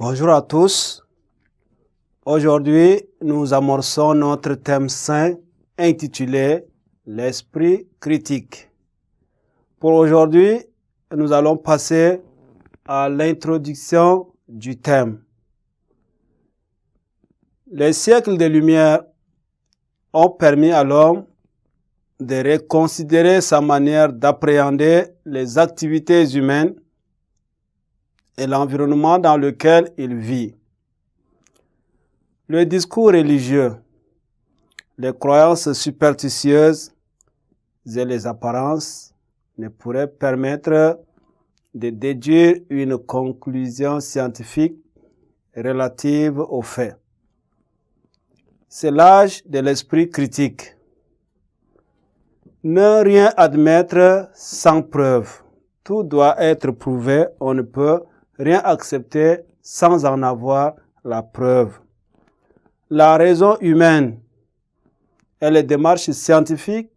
Bonjour à tous. Aujourd'hui, nous amorçons notre thème saint intitulé « L'esprit critique ». Pour aujourd'hui, nous allons passer à l'introduction du thème. Les siècles de lumière ont permis à l'homme de reconsidérer sa manière d'appréhender les activités humaines et l'environnement dans lequel il vit. Le discours religieux, les croyances superstitieuses et les apparences ne pourraient permettre de déduire une conclusion scientifique relative aux faits. C'est l'âge de l'esprit critique. Ne rien admettre sans preuve. Tout doit être prouvé. On ne peut rien accepter sans en avoir la preuve. La raison humaine et les démarches scientifiques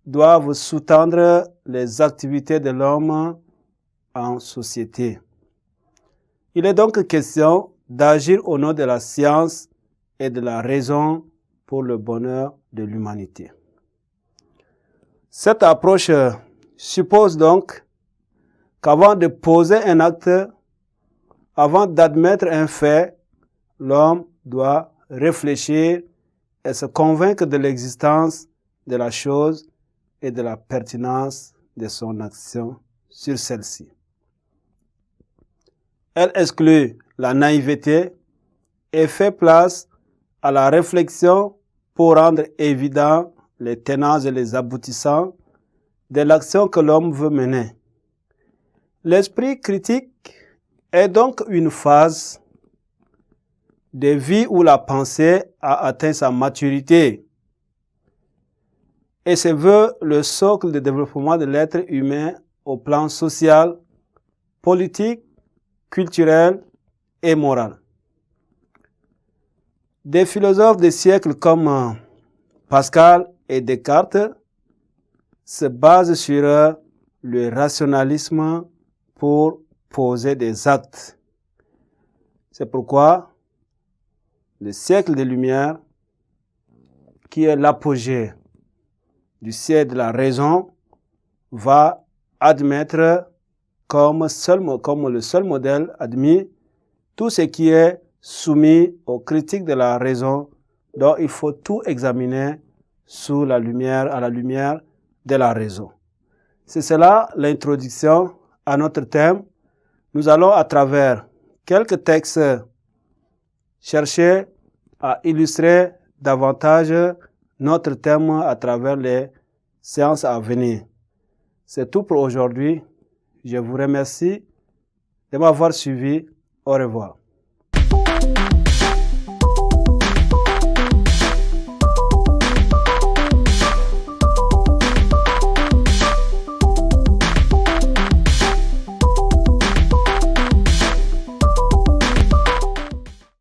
doivent sous-tendre les activités de l'homme en société. Il est donc question d'agir au nom de la science et de la raison pour le bonheur de l'humanité. Cette approche suppose donc qu'avant de poser un acte, avant d'admettre un fait, l'homme doit réfléchir et se convaincre de l'existence de la chose et de la pertinence de son action sur celle-ci. Elle exclut la naïveté et fait place à la réflexion pour rendre évident les tenants et les aboutissants de l'action que l'homme veut mener. L'esprit critique est donc une phase de vie où la pensée a atteint sa maturité et se veut le socle de développement de l'être humain au plan social, politique, culturel et moral. Des philosophes des siècles comme Pascal et Descartes se basent sur le rationalisme pour poser des actes. C'est pourquoi le siècle des Lumières, qui est l'apogée du siècle de la raison, va admettre comme le seul modèle admis tout ce qui est soumis aux critiques de la raison, dont il faut tout examiner à la lumière de la raison. C'est cela l'introduction à notre thème. Nous allons à travers quelques textes chercher à illustrer davantage notre thème à travers les séances à venir. C'est tout pour aujourd'hui. Je vous remercie de m'avoir suivi. Au revoir.